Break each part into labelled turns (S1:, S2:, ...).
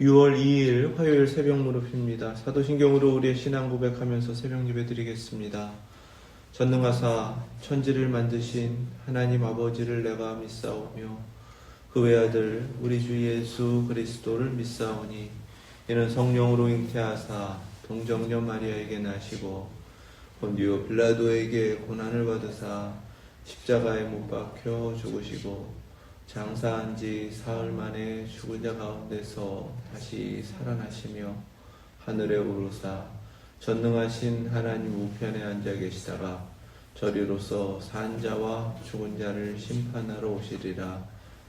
S1: 6월 2일 화요일 새벽 무릎입니다. 사도신경으로 우리의 신앙 고백하면서 새벽 예배 드리겠습니다. 전능하사 천지를 만드신 하나님 아버지를 내가 믿사오며 그 외아들 우리 주 예수 그리스도를 믿사오니 이는 성령으로 잉태하사 동정녀 마리아에게 나시고 본디오 빌라도에게 고난을 받으사 십자가에 못 박혀 죽으시고 장사한 지 사흘 만에 죽은 자 가운데서 다시 살아나시며 하늘에 오르사 전능하신 하나님 우편에 앉아 계시다가 저리로서 산 자와 죽은 자를 심판하러 오시리라.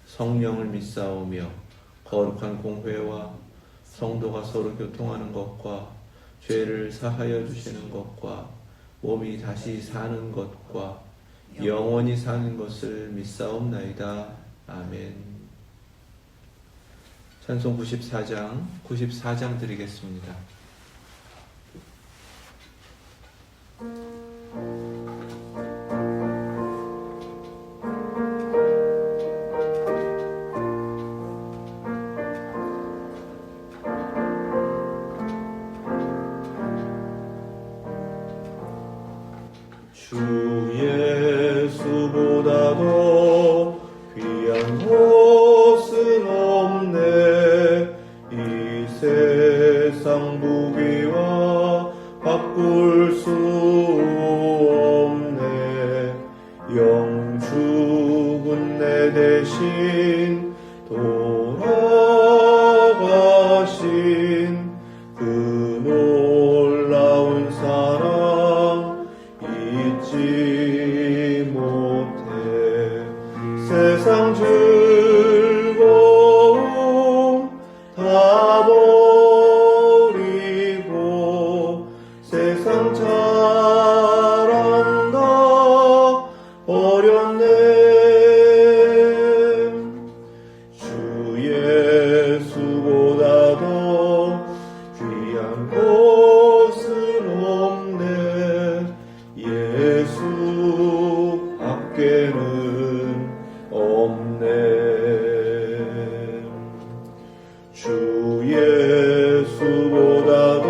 S1: 성령을 믿사오며 거룩한 공회와 성도가 서로 교통하는 것과 죄를 사하여 주시는 것과 몸이 다시 사는 것과 영원히 사는 것을 믿사옵나이다. 아멘. 찬송 94장 드리겠습니다. 주 예수보다도 귀한 것은 없네. 이 세상 무기와 바꿀 수 없네. 영 죽은 내 대신 돌아가신 그 놀라운 사랑 잊지 못해. 세상 즐거움 다 버리고 세상 자랑 다 버렸네. 주 예수보다도 귀한 것은 없네. 예수 밖에는 없네. 주 예수보다도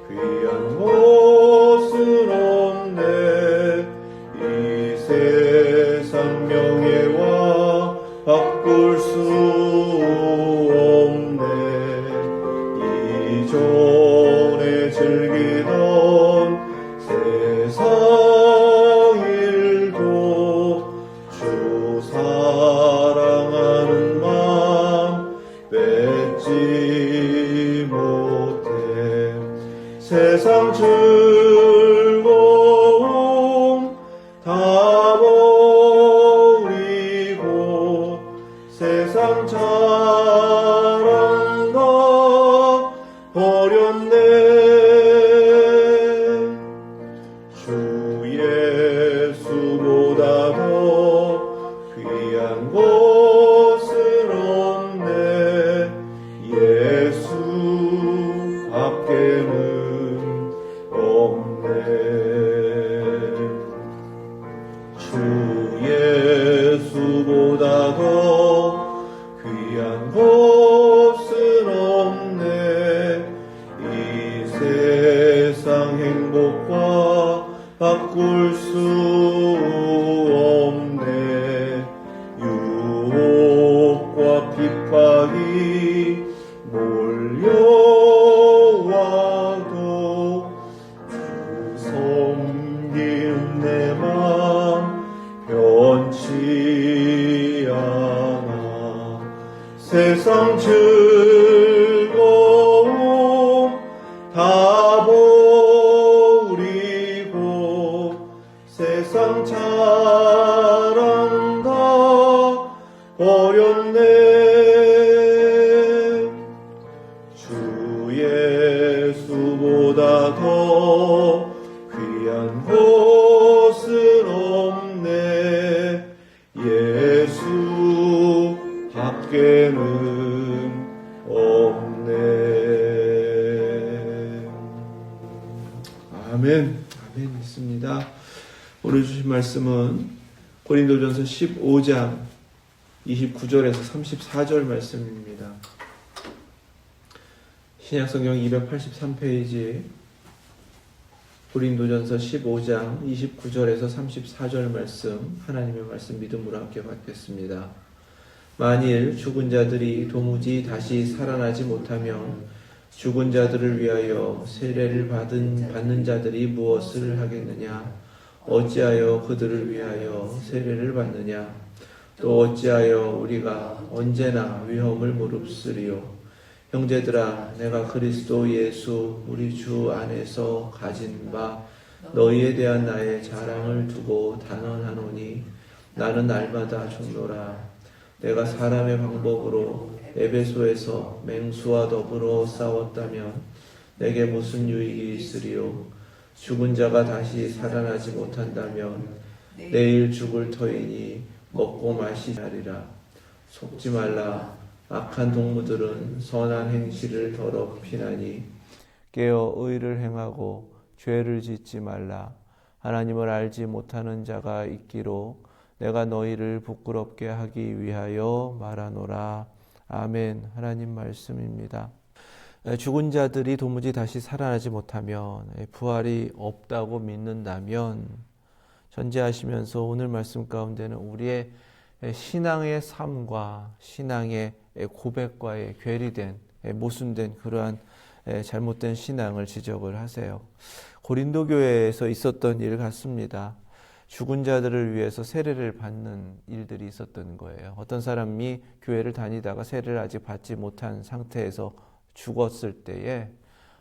S1: 귀한 것은 없네. 이 세상 명예와 바꿀 수 없네. 이전에 즐기던 세상 일도 주 사랑하는 마음 뺏지 못해. 세상 즐거움 다 버리고 세상 자랑 다 버렸네. 주 예수보다도 귀한 것은 없네. 예수 밖에는 없네. 주 예수보다도 귀한 것은 없네. 이 세상 행복과 바꿀 수 없네. 유혹과 핍박이 몰려와도 주 섬기는 내 맘 변치 않아. 세상 즐거움 다 버리고 세상 자랑 다 버렸네. 주 예수보다도 귀한 것은 없네. 예수 밖에는 없네. 아멘. 아멘. 있습니다. 오늘 주신 말씀은 고린도전서 15장 29절에서 34절 말씀입니다. 신약성경 283페이지 고린도전서 15장 29절에서 34절 말씀, 하나님의 말씀 믿음으로 함께 받겠습니다. 만일 죽은 자들이 도무지 다시 살아나지 못하면 죽은 자들을 위하여 세례를 받는 자들이 무엇을 하겠느냐? 어찌하여 그들을 위하여 세례를 받느냐? 또 어찌하여 우리가 언제나 위험을 무릅쓰리요? 형제들아, 내가 그리스도 예수 우리 주 안에서 가진 바 너희에 대한 나의 자랑을 두고 단언하노니 나는 날마다 죽노라. 내가 사람의 방법으로 에베소에서 맹수와 더불어 싸웠다면 내게 무슨 유익이 있으리요? 죽은 자가 다시 살아나지 못한다면 내일 죽을 터이니 먹고 마시자리라. 속지 말라. 악한 동무들은 선한 행실을 더럽히나니 깨어 의를 행하고 죄를 짓지 말라. 하나님을 알지 못하는 자가 있기로 내가 너희를 부끄럽게 하기 위하여 말하노라. 아멘. 하나님 말씀입니다. 죽은 자들이 도무지 다시 살아나지 못하면, 부활이 없다고 믿는다면, 전제하시면서 오늘 말씀 가운데는 우리의 신앙의 삶과 신앙의 고백과의 괴리된, 모순된 그러한 잘못된 신앙을 지적을 하세요. 고린도 교회에서 있었던 일 같습니다. 죽은 자들을 위해서 세례를 받는 일들이 있었던 거예요. 어떤 사람이 교회를 다니다가 세례를 아직 받지 못한 상태에서 죽었을 때에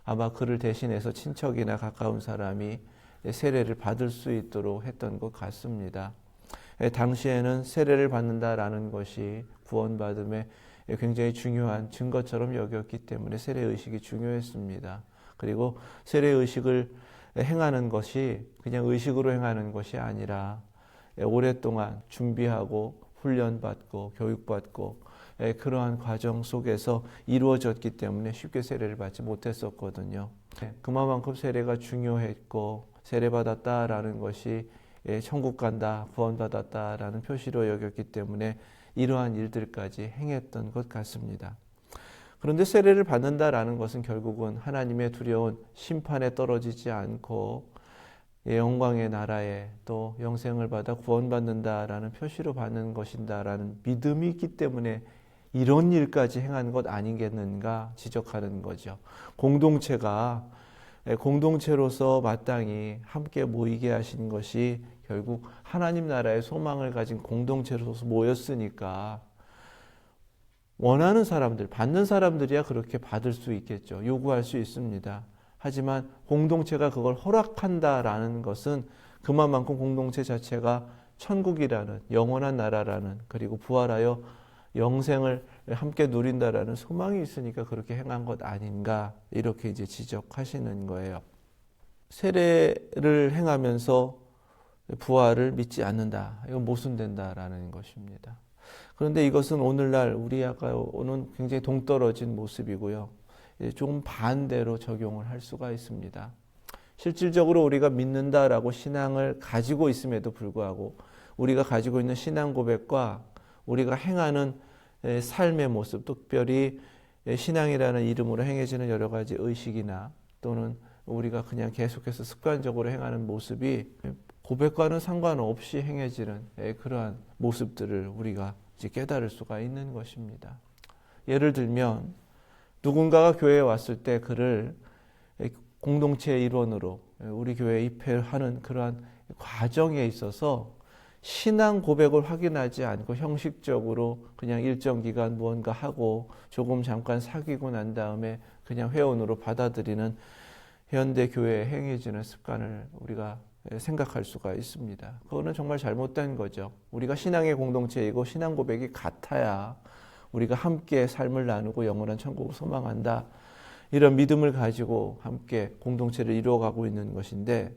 S1: 아마 그를 대신해서 친척이나 가까운 사람이 세례를 받을 수 있도록 했던 것 같습니다. 당시에는 세례를 받는다라는 것이 구원받음의 굉장히 중요한 증거처럼 여겼기 때문에 세례의식이 중요했습니다. 그리고 세례의식을 행하는 것이 그냥 의식으로 행하는 것이 아니라 오랫동안 준비하고 훈련받고 교육받고 그러한 과정 속에서 이루어졌기 때문에 쉽게 세례를 받지 못했었거든요. 그만큼 세례가 중요했고 세례받았다라는 것이 천국 간다, 구원받았다라는 표시로 여겼기 때문에 이러한 일들까지 행했던 것 같습니다. 그런데 세례를 받는다라는 것은 결국은 하나님의 두려운 심판에 떨어지지 않고 영광의 나라에 또 영생을 받아 구원받는다라는 표시로 받는 것인다라는 믿음이 있기 때문에 이런 일까지 행한 것 아니겠는가 지적하는 거죠. 공동체로서 마땅히 함께 모이게 하신 것이 결국 하나님 나라의 소망을 가진 공동체로서 모였으니까 원하는 사람들, 받는 사람들이야 그렇게 받을 수 있겠죠. 요구할 수 있습니다. 하지만 공동체가 그걸 허락한다라는 것은 그만큼 공동체 자체가 천국이라는 영원한 나라라는 그리고 부활하여 영생을 함께 누린다라는 소망이 있으니까 그렇게 행한 것 아닌가 이렇게 이제 지적하시는 거예요. 세례를 행하면서 부활을 믿지 않는다. 이건 모순된다라는 것입니다. 그런데 이것은 오늘날 우리하고는 굉장히 동떨어진 모습이고요. 좀 반대로 적용을 할 수가 있습니다. 실질적으로 우리가 믿는다라고 신앙을 가지고 있음에도 불구하고 우리가 가지고 있는 신앙 고백과 우리가 행하는 삶의 모습, 특별히 신앙이라는 이름으로 행해지는 여러 가지 의식이나 또는 우리가 그냥 계속해서 습관적으로 행하는 모습이 고백과는 상관없이 행해지는 그러한 모습들을 우리가 이제 깨달을 수가 있는 것입니다. 예를 들면 누군가가 교회에 왔을 때 그를 공동체의 일원으로 우리 교회에 입회하는 그러한 과정에 있어서 신앙 고백을 확인하지 않고 형식적으로 그냥 일정 기간 무언가 하고 조금 잠깐 사귀고 난 다음에 그냥 회원으로 받아들이는 현대 교회에 행해지는 습관을 우리가 생각할 수가 있습니다. 그거는 정말 잘못된 거죠. 우리가 신앙의 공동체이고 신앙 고백이 같아야 우리가 함께 삶을 나누고 영원한 천국을 소망한다. 이런 믿음을 가지고 함께 공동체를 이루어가고 있는 것인데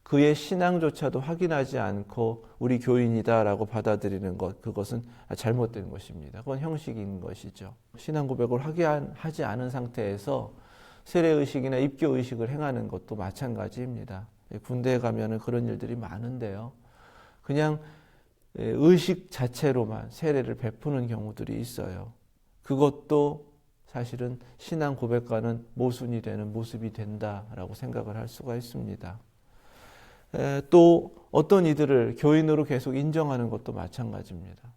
S1: 그의 신앙조차도 확인하지 않고 우리 교인이다라고 받아들이는 것, 그것은 잘못된 것입니다. 그건 형식인 것이죠. 신앙 고백을 하지 않은 상태에서 세례의식이나 입교의식을 행하는 것도 마찬가지입니다. 군대에 가면은 그런 일들이 많은데요. 그냥 의식 자체로만 세례를 베푸는 경우들이 있어요. 그것도 사실은 신앙 고백과는 모순이 되는 모습이 된다라고 생각을 할 수가 있습니다. 또 어떤 이들을 교인으로 계속 인정하는 것도 마찬가지입니다.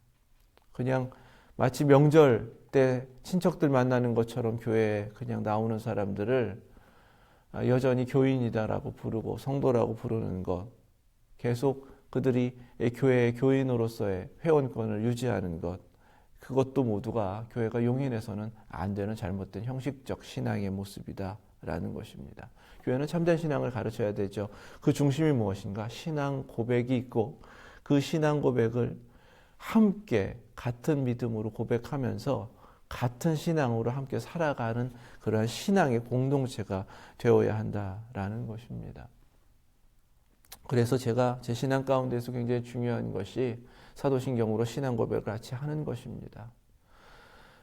S1: 그냥 마치 명절 때 친척들 만나는 것처럼 교회에 그냥 나오는 사람들을 여전히 교인이다라고 부르고 성도라고 부르는 것, 계속 그들이 교회의 교인으로서의 회원권을 유지하는 것, 그것도 모두가 교회가 용인해서는 안 되는 잘못된 형식적 신앙의 모습이다라는 것입니다. 교회는 참된 신앙을 가르쳐야 되죠. 그 중심이 무엇인가? 신앙 고백이 있고 그 신앙 고백을 함께 같은 믿음으로 고백하면서 같은 신앙으로 함께 살아가는 그러한 신앙의 공동체가 되어야 한다라는 것입니다. 그래서 제가 제 신앙 가운데서 굉장히 중요한 것이 사도신경으로 신앙 고백을 같이 하는 것입니다.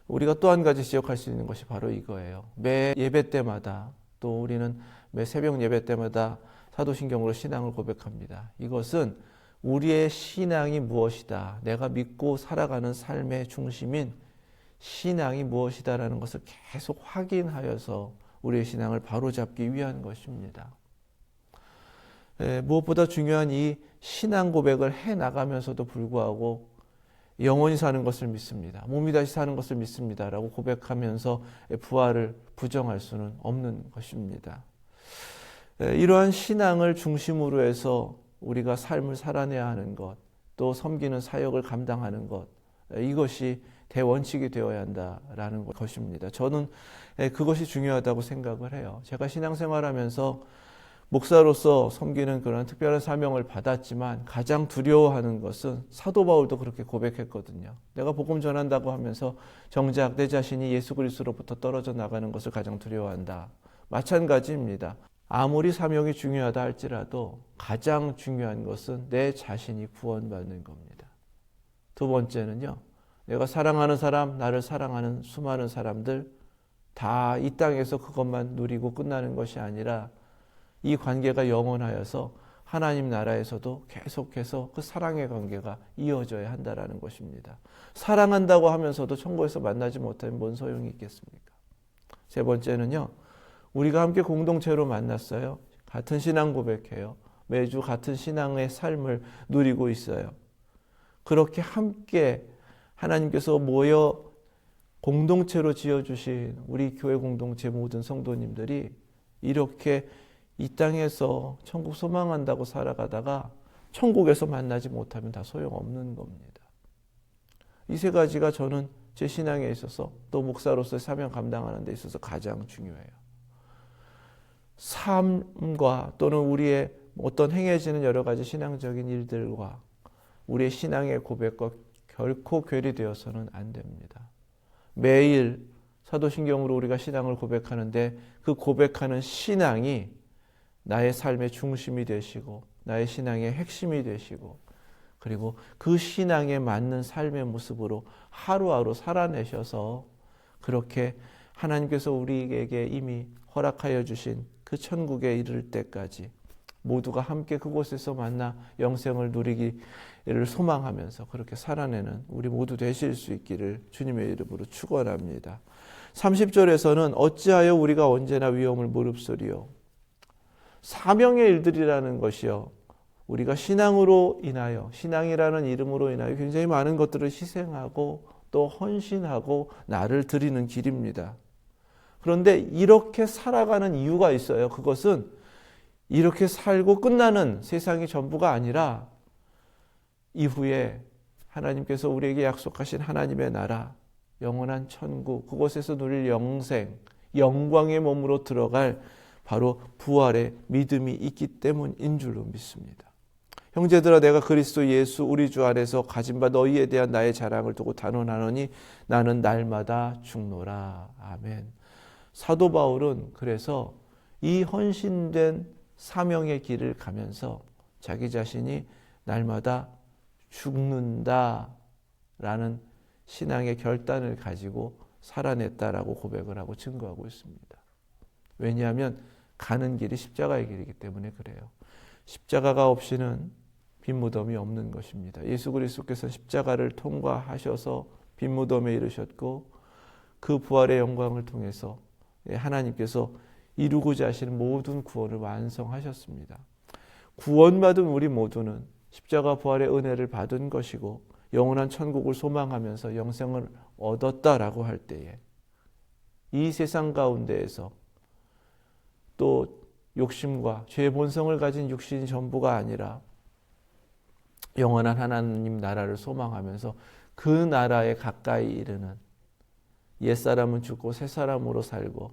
S1: 우리가 또 한 가지 지적할 수 있는 것이 바로 이거예요. 매 예배 때마다 또 우리는 매 새벽 예배 때마다 사도신경으로 신앙을 고백합니다. 이것은 우리의 신앙이 무엇이다, 내가 믿고 살아가는 삶의 중심인 신앙이 무엇이다라는 것을 계속 확인하여서 우리의 신앙을 바로잡기 위한 것입니다. 무엇보다 중요한 이 신앙 고백을 해나가면서도 불구하고 영원히 사는 것을 믿습니다. 몸이 다시 사는 것을 믿습니다. 라고 고백하면서 부활을 부정할 수는 없는 것입니다. 이러한 신앙을 중심으로 해서 우리가 삶을 살아내야 하는 것, 또 섬기는 사역을 감당하는 것, 이것이 대원칙이 되어야 한다라는 것입니다. 저는 그것이 중요하다고 생각을 해요. 제가 신앙생활하면서 목사로서 섬기는 그런 특별한 사명을 받았지만 가장 두려워하는 것은 사도 바울도 그렇게 고백했거든요. 내가 복음 전한다고 하면서 정작 내 자신이 예수 그리스도로부터 떨어져 나가는 것을 가장 두려워한다. 마찬가지입니다. 아무리 사명이 중요하다 할지라도 가장 중요한 것은 내 자신이 구원받는 겁니다. 두 번째는요, 내가 사랑하는 사람, 나를 사랑하는 수많은 사람들 다 이 땅에서 그것만 누리고 끝나는 것이 아니라 이 관계가 영원하여서 하나님 나라에서도 계속해서 그 사랑의 관계가 이어져야 한다는 것입니다. 사랑한다고 하면서도 천국에서 만나지 못하면 뭔 소용이 있겠습니까? 세 번째는요, 우리가 함께 공동체로 만났어요. 같은 신앙 고백해요. 매주 같은 신앙의 삶을 누리고 있어요. 그렇게 함께 하나님께서 모여 공동체로 지어주신 우리 교회 공동체 모든 성도님들이 이렇게 이 땅에서 천국 소망한다고 살아가다가 천국에서 만나지 못하면 다 소용없는 겁니다. 이 세 가지가 저는 제 신앙에 있어서 또 목사로서의 사명 감당하는 데 있어서 가장 중요해요. 삶과 또는 우리의 어떤 행해지는 여러 가지 신앙적인 일들과 우리의 신앙의 고백과 결코 괴리되어서는 안 됩니다. 매일 사도신경으로 우리가 신앙을 고백하는데 그 고백하는 신앙이 나의 삶의 중심이 되시고 나의 신앙의 핵심이 되시고 그리고 그 신앙에 맞는 삶의 모습으로 하루하루 살아내셔서 그렇게 하나님께서 우리에게 이미 허락하여 주신 그 천국에 이를 때까지 모두가 함께 그곳에서 만나 영생을 누리기를 소망하면서 그렇게 살아내는 우리 모두 되실 수 있기를 주님의 이름으로 축원합니다. 30절에서는 어찌하여 우리가 언제나 위험을 무릅쓰리요. 사명의 일들이라는 것이요, 우리가 신앙으로 인하여 신앙이라는 이름으로 인하여 굉장히 많은 것들을 희생하고 또 헌신하고 나를 드리는 길입니다. 그런데 이렇게 살아가는 이유가 있어요. 그것은 이렇게 살고 끝나는 세상이 전부가 아니라 이후에 하나님께서 우리에게 약속하신 하나님의 나라, 영원한 천국, 그곳에서 누릴 영생, 영광의 몸으로 들어갈 바로 부활의 믿음이 있기 때문인 줄로 믿습니다. 형제들아, 내가 그리스도 예수 우리 주 안에서 가진 바 너희에 대한 나의 자랑을 두고 단언하노니 나는 날마다 죽노라. 아멘. 사도 바울은 그래서 이 헌신된 사명의 길을 가면서 자기 자신이 날마다 죽는다라는 신앙의 결단을 가지고 살아냈다라고 고백을 하고 증거하고 있습니다. 왜냐하면 가는 길이 십자가의 길이기 때문에 그래요. 십자가가 없이는 빈 무덤이 없는 것입니다. 예수 그리스도께서 십자가를 통과하셔서 빈 무덤에 이르셨고 그 부활의 영광을 통해서 하나님께서 이루고자 하시는 모든 구원을 완성하셨습니다. 구원받은 우리 모두는 십자가 부활의 은혜를 받은 것이고 영원한 천국을 소망하면서 영생을 얻었다라고 할 때에 이 세상 가운데에서 또 욕심과 죄의 본성을 가진 육신이 전부가 아니라 영원한 하나님 나라를 소망하면서 그 나라에 가까이 이르는 옛사람은 죽고 새사람으로 살고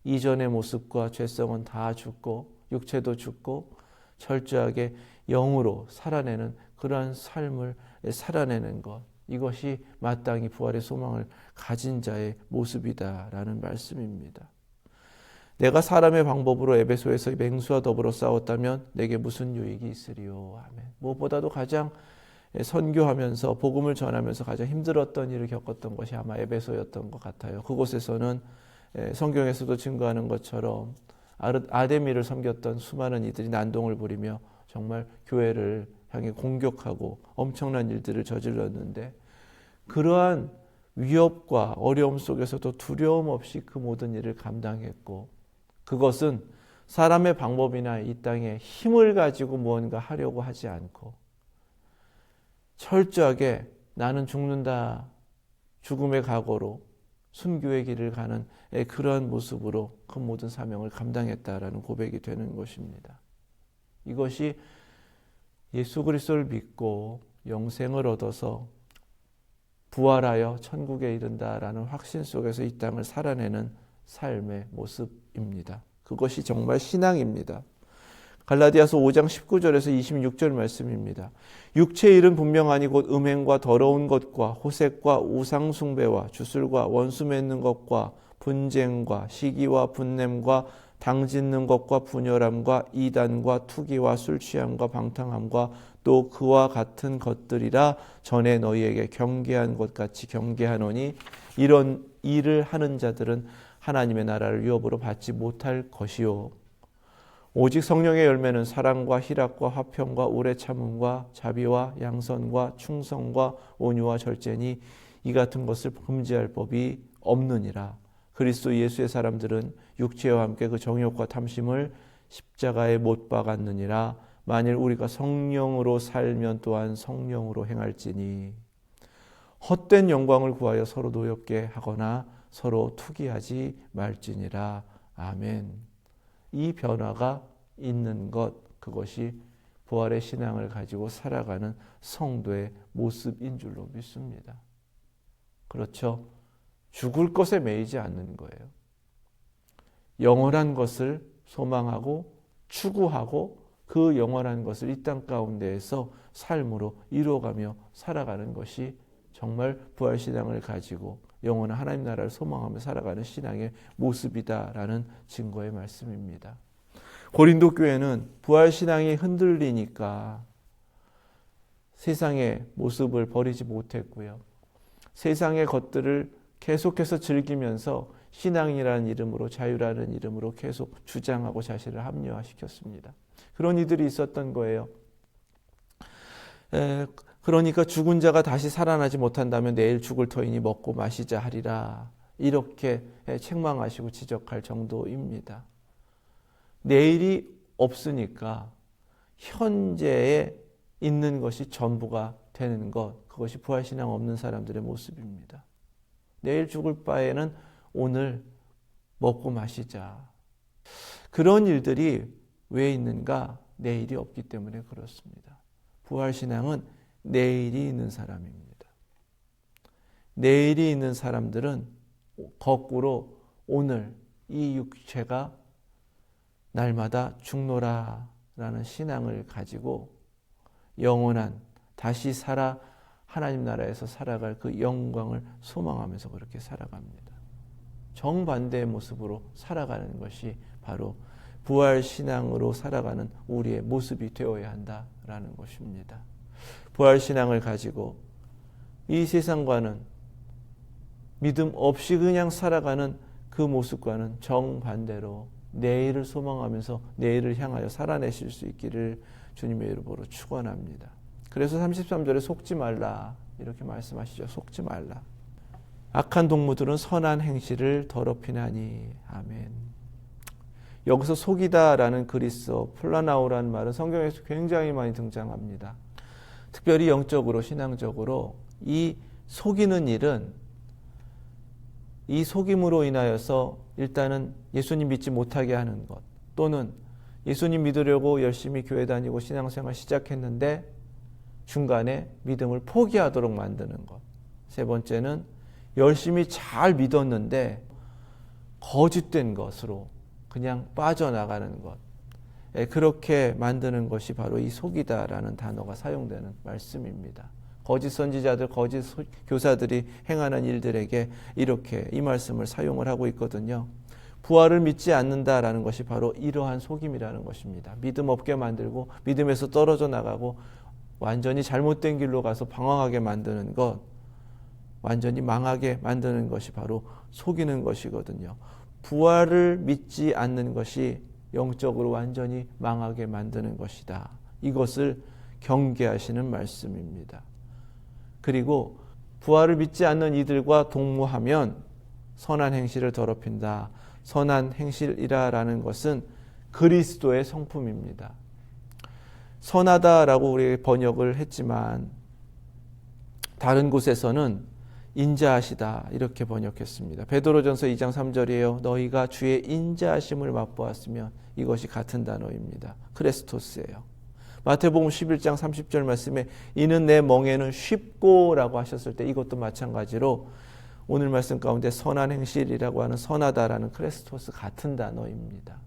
S1: 이전의 모습과 죄성은 다 죽고 육체도 죽고 철저하게 영으로 살아내는 그러한 삶을 살아내는 것, 이것이 마땅히 부활의 소망을 가진 자의 모습이다라는 말씀입니다. 내가 사람의 방법으로 에베소에서 맹수와 더불어 싸웠다면 내게 무슨 유익이 있으리요. 아멘. 무엇보다도 가장 선교하면서 복음을 전하면서 가장 힘들었던 일을 겪었던 것이 아마 에베소였던 것 같아요. 그곳에서는 성경에서도 증거하는 것처럼 아데미를 섬겼던 수많은 이들이 난동을 부리며 정말 교회를 향해 공격하고 엄청난 일들을 저질렀는데 그러한 위협과 어려움 속에서도 두려움 없이 그 모든 일을 감당했고 그것은 사람의 방법이나 이 땅에 힘을 가지고 무언가 하려고 하지 않고 철저하게 나는 죽는다 죽음의 각오로 순교의 길을 가는 그러한 모습으로 그 모든 사명을 감당했다라는 고백이 되는 것입니다. 이것이 예수 그리스도를 믿고 영생을 얻어서 부활하여 천국에 이른다라는 확신 속에서 이 땅을 살아내는 삶의 모습입니다. 그것이 정말 신앙입니다. 갈라디아서 5장 19절에서 26절 말씀입니다. 육체의 일은 분명하니 곧 음행과 더러운 것과 호색과 우상숭배와 주술과 원수 맺는 것과 분쟁과 시기와 분냄과 당짓는 것과 분열함과 이단과 투기와 술취함과 방탕함과 또 그와 같은 것들이라 전에 너희에게 경계한 것 같이 경계하노니 이런 일을 하는 자들은 하나님의 나라를 유업으로 받지 못할 것이요. 오직 성령의 열매는 사랑과 희락과 화평과 오래 참음과 자비와 양선과 충성과 온유와 절제니 이 같은 것을 금지할 법이 없느니라. 그리스도 예수의 사람들은 육체와 함께 그 정욕과 탐심을 십자가에 못 박았느니라. 만일 우리가 성령으로 살면 또한 성령으로 행할지니 헛된 영광을 구하여 서로 노엽게 하거나 서로 투기하지 말지니라. 아멘. 이 변화가 있는 것, 그것이 부활의 신앙을 가지고 살아가는 성도의 모습인 줄로 믿습니다. 그렇죠? 죽을 것에 매이지 않는 거예요. 영원한 것을 소망하고 추구하고 그 영원한 것을 이 땅 가운데에서 삶으로 이루어가며 살아가는 것이 정말 부활신앙을 가지고 영원한 하나님 나라를 소망하며 살아가는 신앙의 모습이다라는 증거의 말씀입니다. 고린도 교회는 부활신앙이 흔들리니까 세상의 모습을 버리지 못했고요. 세상의 것들을 계속해서 즐기면서 신앙이라는 이름으로 자유라는 이름으로 계속 주장하고 자신을 합리화시켰습니다. 그런 이들이 있었던 거예요. 그러니까 죽은 자가 다시 살아나지 못한다면 내일 죽을 터이니 먹고 마시자 하리라. 이렇게 책망하시고 지적할 정도입니다. 내일이 없으니까 현재에 있는 것이 전부가 되는 것, 그것이 부활신앙 없는 사람들의 모습입니다. 내일 죽을 바에는 오늘 먹고 마시자. 그런 일들이 왜 있는가? 내일이 없기 때문에 그렇습니다. 부활신앙은 내일이 있는 사람입니다. 내일이 있는 사람들은 거꾸로 오늘 이 육체가 날마다 죽노라 라는 신앙을 가지고 영원한 다시 살아 하나님 나라에서 살아갈 그 영광을 소망하면서 그렇게 살아갑니다. 정반대의 모습으로 살아가는 것이 바로 부활신앙으로 살아가는 우리의 모습이 되어야 한다라는 것입니다. 부활신앙을 가지고 이 세상과는 믿음 없이 그냥 살아가는 그 모습과는 정반대로 내일을 소망하면서 내일을 향하여 살아내실 수 있기를 주님의 이름으로 축원합니다. 그래서 33절에 속지 말라 이렇게 말씀하시죠. 속지 말라. 악한 동무들은 선한 행실을 더럽히나니. 아멘. 여기서 속이다라는 그리스어 플라나오라는 말은 성경에서 굉장히 많이 등장합니다. 특별히 영적으로 신앙적으로 이 속이는 일은 이 속임으로 인하여서 일단은 예수님 믿지 못하게 하는 것, 또는 예수님 믿으려고 열심히 교회 다니고 신앙생활 시작했는데 중간에 믿음을 포기하도록 만드는 것. 세 번째는 열심히 잘 믿었는데 거짓된 것으로 그냥 빠져나가는 것. 그렇게 만드는 것이 바로 이 속이다라는 단어가 사용되는 말씀입니다. 거짓 선지자들, 거짓 교사들이 행하는 일들에게 이렇게 이 말씀을 사용을 하고 있거든요. 부활을 믿지 않는다라는 것이 바로 이러한 속임이라는 것입니다. 믿음 없게 만들고 믿음에서 떨어져 나가고 완전히 잘못된 길로 가서 방황하게 만드는 것, 완전히 망하게 만드는 것이 바로 속이는 것이거든요. 부활을 믿지 않는 것이 영적으로 완전히 망하게 만드는 것이다. 이것을 경계하시는 말씀입니다. 그리고 부활을 믿지 않는 이들과 동무하면 선한 행실을 더럽힌다. 선한 행실이라는 것은 그리스도의 성품입니다. 선하다라고 우리 번역을 했지만 다른 곳에서는 인자하시다 이렇게 번역했습니다. 베드로전서 2장 3절이에요. 너희가 주의 인자하심을 맛보았으면 이것이 같은 단어입니다. 크레스토스예요. 마태복음 11장 30절 말씀에 이는 내 멍에는 쉽고 라고 하셨을 때 이것도 마찬가지로 오늘 말씀 가운데 선한 행실이라고 하는 선하다라는 크레스토스 같은 단어입니다.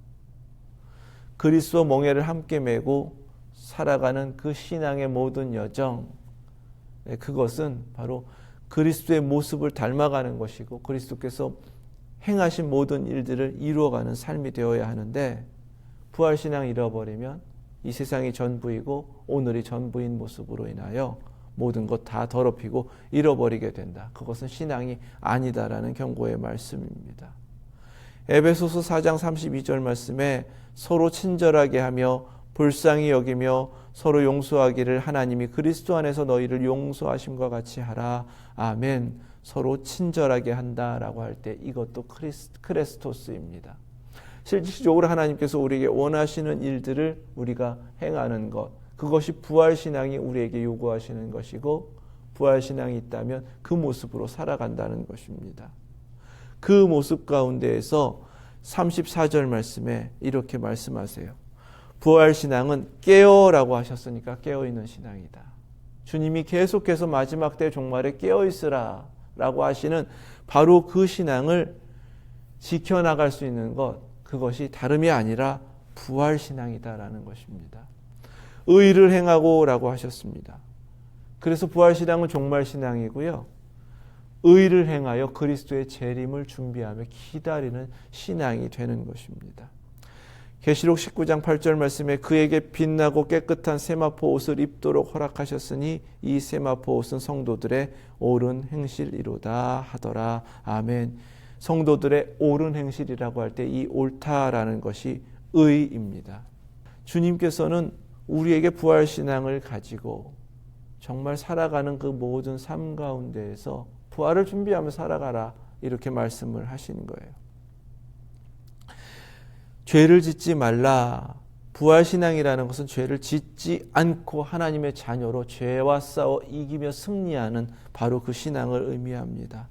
S1: 그리스도 멍에를 함께 메고 살아가는 그 신앙의 모든 여정, 그것은 바로 그리스도의 모습을 닮아가는 것이고 그리스도께서 행하신 모든 일들을 이루어가는 삶이 되어야 하는데 부활신앙 잃어버리면 이 세상이 전부이고 오늘이 전부인 모습으로 인하여 모든 것 다 더럽히고 잃어버리게 된다. 그것은 신앙이 아니다라는 경고의 말씀입니다. 에베소서 4장 32절 말씀에 서로 친절하게 하며 불쌍히 여기며 서로 용서하기를 하나님이 그리스도 안에서 너희를 용서하심과 같이 하라. 아멘. 서로 친절하게 한다라고 할 때 이것도 크레스토스입니다. 실질적으로 하나님께서 우리에게 원하시는 일들을 우리가 행하는 것, 그것이 부활신앙이 우리에게 요구하시는 것이고 부활신앙이 있다면 그 모습으로 살아간다는 것입니다. 그 모습 가운데에서 34절 말씀에 이렇게 말씀하세요. 부활신앙은 깨어라고 하셨으니까 깨어있는 신앙이다. 주님이 계속해서 마지막 때 종말에 깨어있으라 라고 하시는 바로 그 신앙을 지켜나갈 수 있는 것, 그것이 다름이 아니라 부활신앙이다라는 것입니다. 의를 행하고 라고 하셨습니다. 그래서 부활신앙은 종말신앙이고요. 의를 행하여 그리스도의 재림을 준비하며 기다리는 신앙이 되는 것입니다. 계시록 19장 8절 말씀에 그에게 빛나고 깨끗한 세마포 옷을 입도록 허락하셨으니 이 세마포 옷은 성도들의 옳은 행실이로다 하더라. 아멘. 성도들의 옳은 행실이라고 할 때 이 옳다라는 것이 의입니다. 주님께서는 우리에게 부활신앙을 가지고 정말 살아가는 그 모든 삶 가운데에서 부활을 준비하며 살아가라 이렇게 말씀을 하시는 거예요. 죄를 짓지 말라. 부활신앙이라는 것은 죄를 짓지 않고 하나님의 자녀로 죄와 싸워 이기며 승리하는 바로 그 신앙을 의미합니다.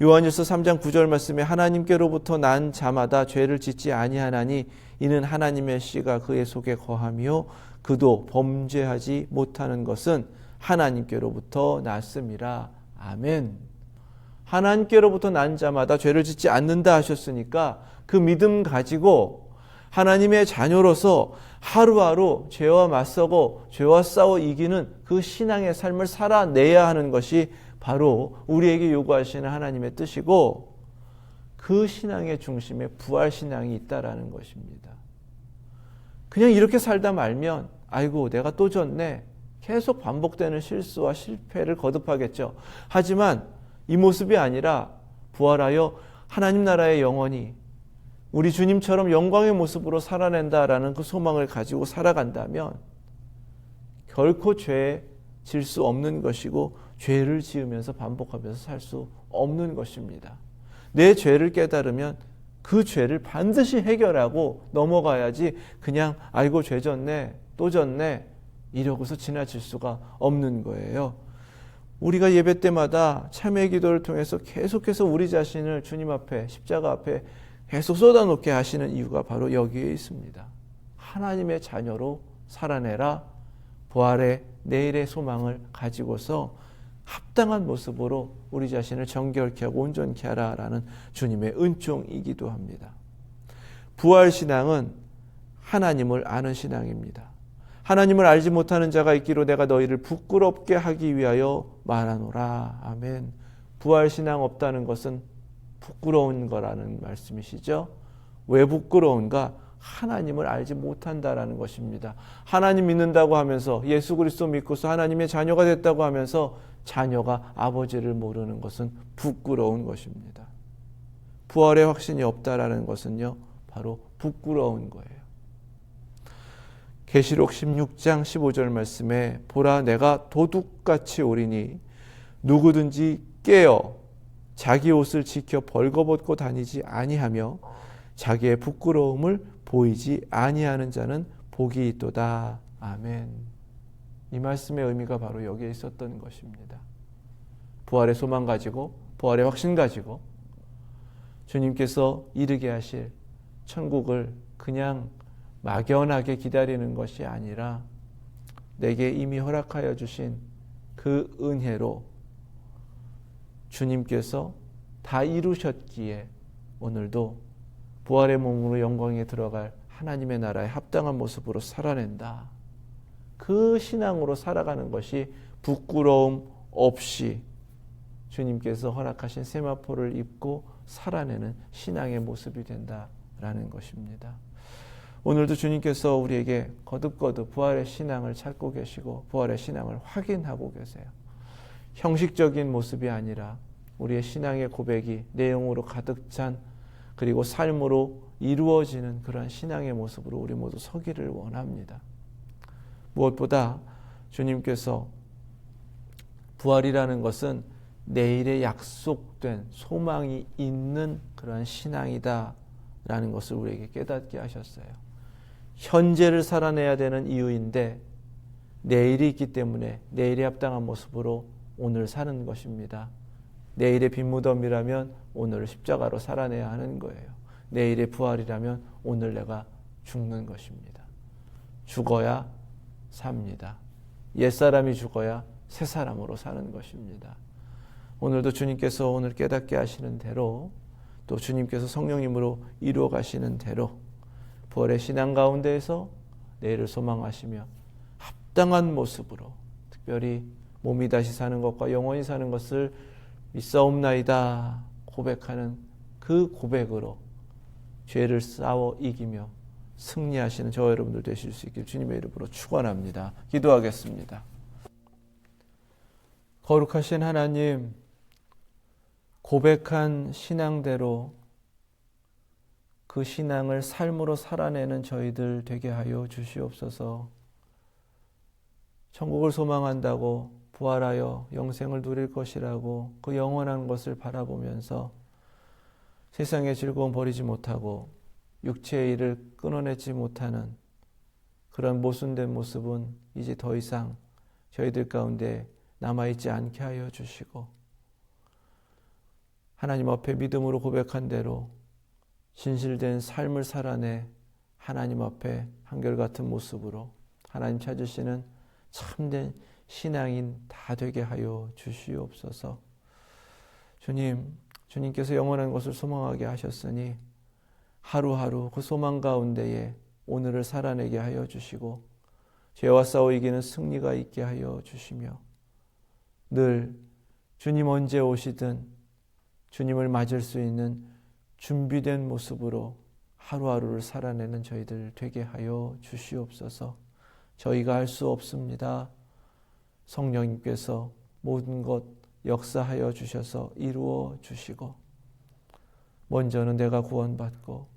S1: 요한일서 3장 9절 말씀에 하나님께로부터 난 자마다 죄를 짓지 아니하나니 이는 하나님의 씨가 그의 속에 거하며 그도 범죄하지 못하는 것은 하나님께로부터 났음이라. 아멘. 하나님께로부터 난 자마다 죄를 짓지 않는다 하셨으니까 그 믿음 가지고 하나님의 자녀로서 하루하루 죄와 맞서고 죄와 싸워 이기는 그 신앙의 삶을 살아내야 하는 것이 바로 우리에게 요구하시는 하나님의 뜻이고 그 신앙의 중심에 부활신앙이 있다라는 것입니다. 그냥 이렇게 살다 말면 아이고 내가 또 졌네. 계속 반복되는 실수와 실패를 거듭하겠죠. 하지만 이 모습이 아니라 부활하여 하나님 나라의 영원히 우리 주님처럼 영광의 모습으로 살아낸다라는 그 소망을 가지고 살아간다면 결코 죄에 질 수 없는 것이고 죄를 지으면서 반복하면서 살 수 없는 것입니다. 내 죄를 깨달으면 그 죄를 반드시 해결하고 넘어가야지 그냥 아이고 죄 졌네 또 졌네 이러고서 지나칠 수가 없는 거예요. 우리가 예배 때마다 참회 기도를 통해서 계속해서 우리 자신을 주님 앞에 십자가 앞에 계속 쏟아놓게 하시는 이유가 바로 여기에 있습니다. 하나님의 자녀로 살아내라. 부활의 내일의 소망을 가지고서 합당한 모습으로 우리 자신을 정결케 하고 온전케 하라라는 주님의 은총이기도 합니다. 부활신앙은 하나님을 아는 신앙입니다. 하나님을 알지 못하는 자가 있기로 내가 너희를 부끄럽게 하기 위하여 말하노라. 아멘. 부활신앙 없다는 것은 부끄러운 거라는 말씀이시죠. 왜 부끄러운가? 하나님을 알지 못한다라는 것입니다. 하나님 믿는다고 하면서 예수 그리스도 믿고서 하나님의 자녀가 됐다고 하면서 자녀가 아버지를 모르는 것은 부끄러운 것입니다. 부활의 확신이 없다라는 것은요, 바로 부끄러운 거예요. 계시록 16장 15절 말씀에 보라 내가 도둑같이 오리니 누구든지 깨어 자기 옷을 지켜 벌거벗고 다니지 아니하며 자기의 부끄러움을 보이지 아니하는 자는 복이 있도다. 아멘. 이 말씀의 의미가 바로 여기에 있었던 것입니다. 부활의 소망 가지고 부활의 확신 가지고 주님께서 이르게 하실 천국을 그냥 막연하게 기다리는 것이 아니라 내게 이미 허락하여 주신 그 은혜로 주님께서 다 이루셨기에 오늘도 부활의 몸으로 영광에 들어갈 하나님의 나라에 합당한 모습으로 살아낸다. 그 신앙으로 살아가는 것이 부끄러움 없이 주님께서 허락하신 세마포를 입고 살아내는 신앙의 모습이 된다라는 것입니다. 오늘도 주님께서 우리에게 거듭거듭 부활의 신앙을 찾고 계시고 부활의 신앙을 확인하고 계세요. 형식적인 모습이 아니라 우리의 신앙의 고백이 내용으로 가득 찬 그리고 삶으로 이루어지는 그러한 신앙의 모습으로 우리 모두 서기를 원합니다. 무엇보다 주님께서 부활이라는 것은 내일에 약속된 소망이 있는 그러한 신앙이다라는 것을 우리에게 깨닫게 하셨어요. 현재를 살아내야 되는 이유인데 내일이 있기 때문에 내일에 합당한 모습으로 오늘 사는 것입니다. 내일의 빈무덤이라면 오늘을 십자가로 살아내야 하는 거예요. 내일의 부활이라면 오늘 내가 죽는 것입니다. 죽어야 삽니다. 옛사람이 죽어야 새사람으로 사는 것입니다. 오늘도 주님께서 오늘 깨닫게 하시는 대로 또 주님께서 성령님으로 이루어 가시는 대로 부활의 신앙 가운데에서 내일을 소망하시며 합당한 모습으로 특별히 몸이 다시 사는 것과 영원히 사는 것을 믿사옵나이다 고백하는 그 고백으로 죄를 싸워 이기며 승리하시는 저와 여러분들 되실 수 있길 주님의 이름으로 축원합니다. 기도하겠습니다. 거룩하신 하나님, 고백한 신앙대로 그 신앙을 삶으로 살아내는 저희들 되게 하여 주시옵소서. 천국을 소망한다고 부활하여 영생을 누릴 것이라고 그 영원한 것을 바라보면서 세상의 즐거움 버리지 못하고 육체의 일을 끊어내지 못하는 그런 모순된 모습은 이제 더 이상 저희들 가운데 남아있지 않게 하여 주시고 하나님 앞에 믿음으로 고백한 대로 진실된 삶을 살아내 하나님 앞에 한결같은 모습으로 하나님 찾으시는 참된 신앙인 다 되게 하여 주시옵소서. 주님께서 영원한 것을 소망하게 하셨으니 하루하루 그 소망 가운데에 오늘을 살아내게 하여 주시고 죄와 싸워 이기는 승리가 있게 하여 주시며 늘 주님 언제 오시든 주님을 맞을 수 있는 준비된 모습으로 하루하루를 살아내는 저희들 되게 하여 주시옵소서. 저희가 할 수 없습니다. 성령님께서 모든 것 역사하여 주셔서 이루어 주시고 먼저는 내가 구원받고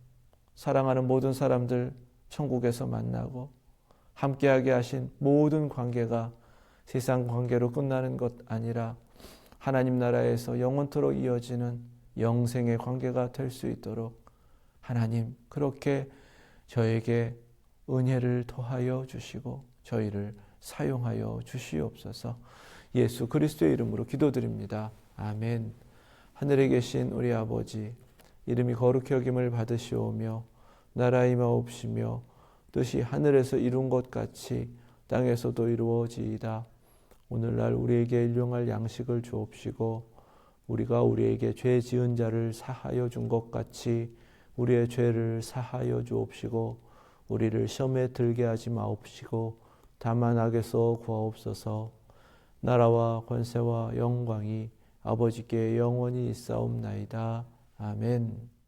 S1: 사랑하는 모든 사람들 천국에서 만나고 함께하게 하신 모든 관계가 세상 관계로 끝나는 것 아니라 하나님 나라에서 영원토록 이어지는 영생의 관계가 될 수 있도록 하나님 그렇게 저에게 은혜를 더하여 주시고 저희를 사용하여 주시옵소서. 예수 그리스도의 이름으로 기도드립니다. 아멘. 하늘에 계신 우리 아버지, 이름이 거룩히 여김을 받으시오며 나라 임하옵시며 뜻이 하늘에서 이룬 것 같이 땅에서도 이루어지이다. 오늘날 우리에게 일용할 양식을 주옵시고 우리가 우리에게 죄 지은 자를 사하여 준 것 같이 우리의 죄를 사하여 주옵시고 우리를 시험에 들게 하지 마옵시고 다만 악에서 구하옵소서. 나라와 권세와 영광이 아버지께 영원히 있사옵나이다. 아멘.